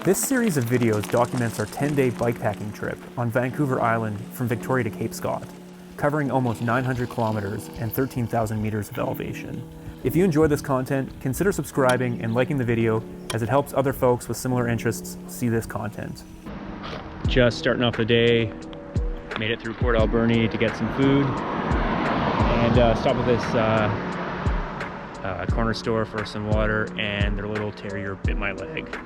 This series of videos documents our 10-day bikepacking trip on Vancouver Island from Victoria to Cape Scott, covering almost 900 kilometers and 13,000 meters of elevation. If you enjoy this content, consider subscribing and liking the video as it helps other folks with similar interests see this content. Just starting off the day, made it through Port Alberni to get some food and stopped at this corner store for some water, and their little terrier bit my leg.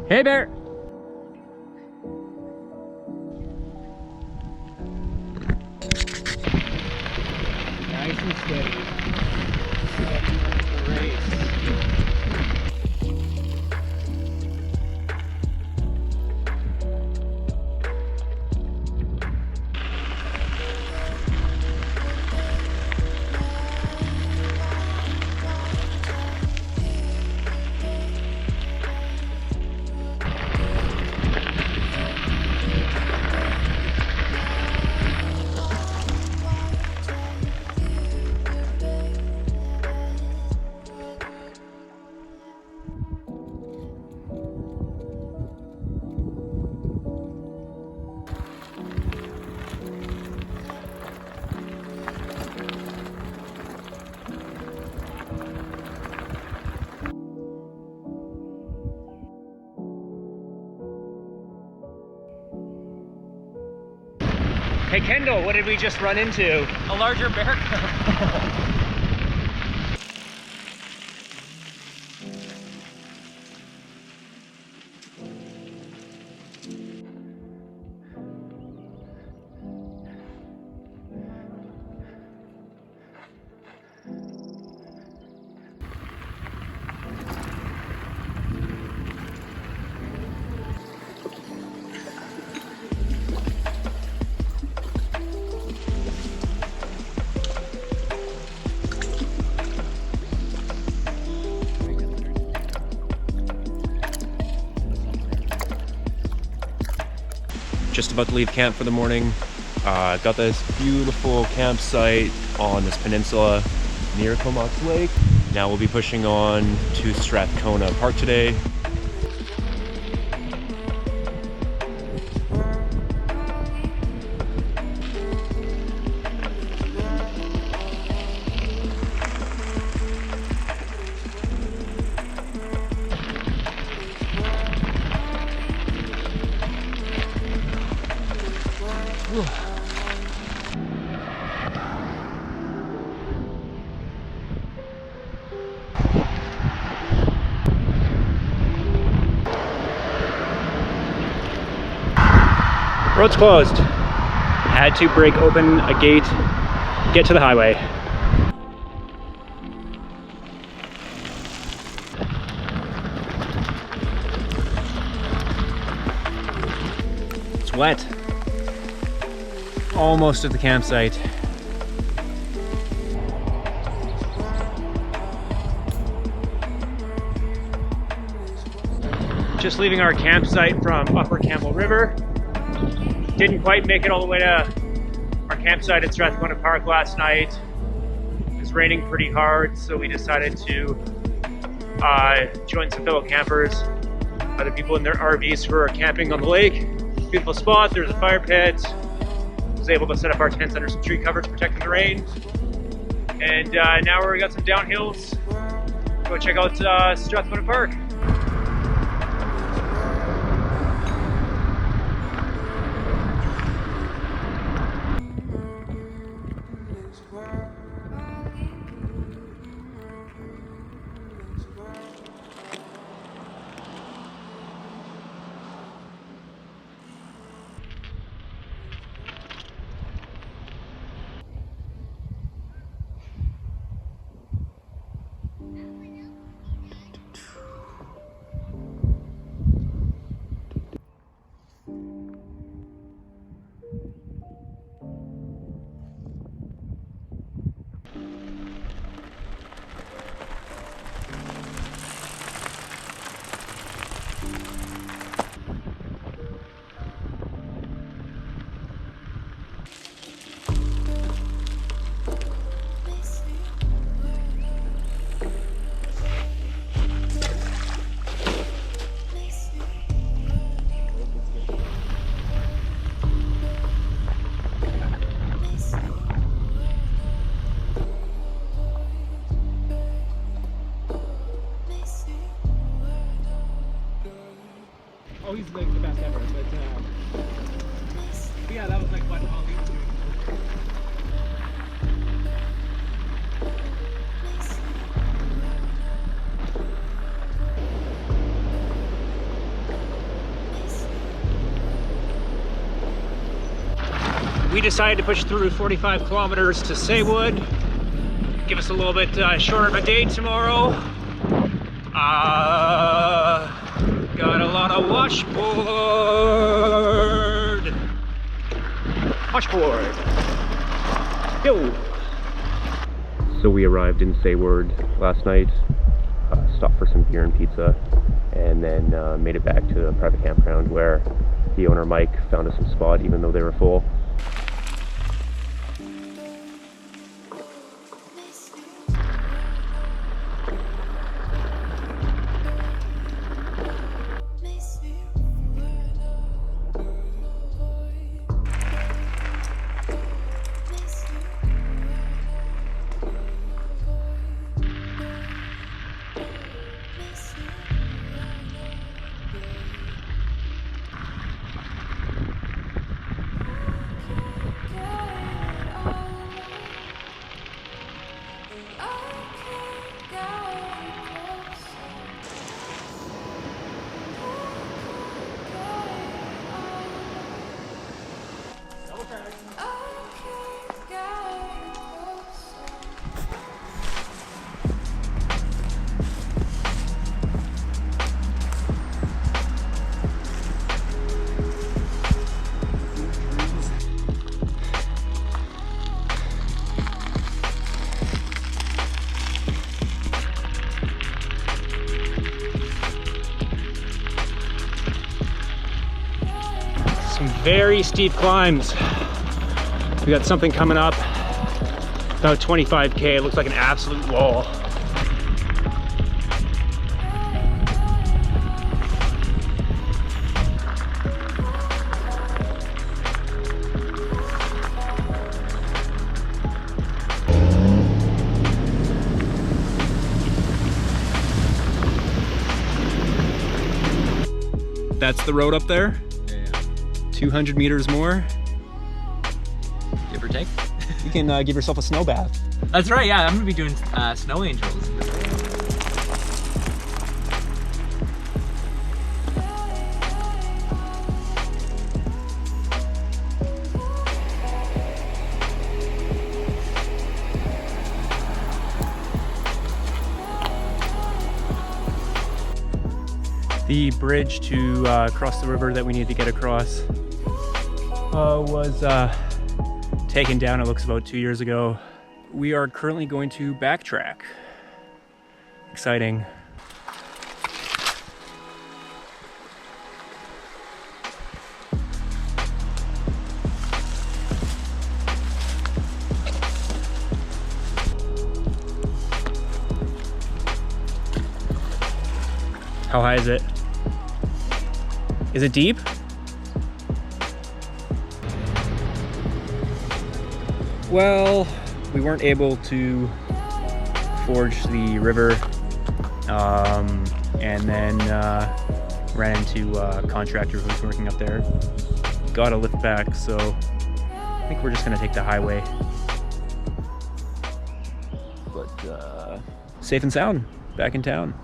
Hey, Bear! Nice and steady. Race. Hey Kendall, what did we just run into? A larger bear cub. Just about to leave camp for the morning. Got this beautiful campsite on this peninsula near Comox Lake. Now we'll be pushing on to Strathcona Park today. Road's closed. Had to break open a gate, get to the highway. It's wet. Almost at the campsite. Just leaving our campsite from Upper Campbell River. Didn't quite make it all the way to our campsite at Strathcona Park last night. It was raining pretty hard, so we decided to join some fellow campers, other people in their RVs who are camping on the lake. Beautiful spot, there's a fire pit. Was able to set up our tents under some tree cover to protect from the rain. And now we got some downhills. Go check out Strathcona Park. always like the best ever. But yeah, that was like what Ollie was doing. We decided to push through 45 kilometers to Saywood. Give us a little bit shorter of a day tomorrow. Got a lot of washboard. Washboard. Yo. So we arrived in Saywood last night, stopped for some beer and pizza, and then made it back to a private campground where the owner Mike found us some spot even though they were full. Some very steep climbs. We got something coming up, about 25K. It looks like an absolute wall. That's the road up there? Yeah. 200 meters more. Give or take. You can give yourself a snow bath. That's right, yeah, I'm gonna be doing snow angels. The bridge to cross the river that we need to get across was taken down, it looks, about 2 years ago. We are currently going to backtrack. Exciting. How high is it? Is it deep? Well, we weren't able to forge the river, and then ran into a contractor who was working up there. Got a lift back, so I think we're just gonna take the highway. But safe and sound, back in town.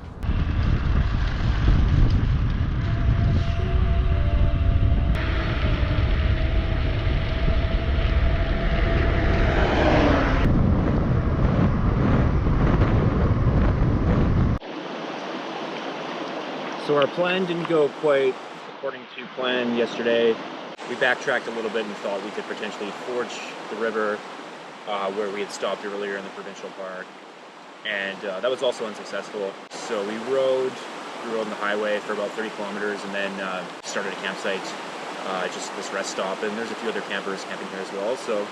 So our plan didn't go quite according to plan yesterday. We backtracked a little bit and thought we could potentially forge the river where we had stopped earlier in the provincial park. And that was also unsuccessful. So we rode on the highway for about 30 kilometers and then started a campsite, just this rest stop. And there's a few other campers camping here as well. So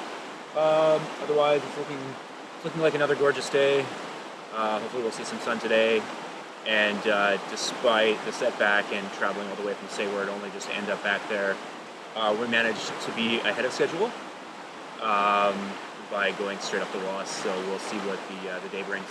otherwise it's looking like another gorgeous day. Hopefully we'll see some sun today. And despite the setback and traveling all the way from Saywood only just to end up back there, we managed to be ahead of schedule by going straight up to Woss. So we'll see what the day brings.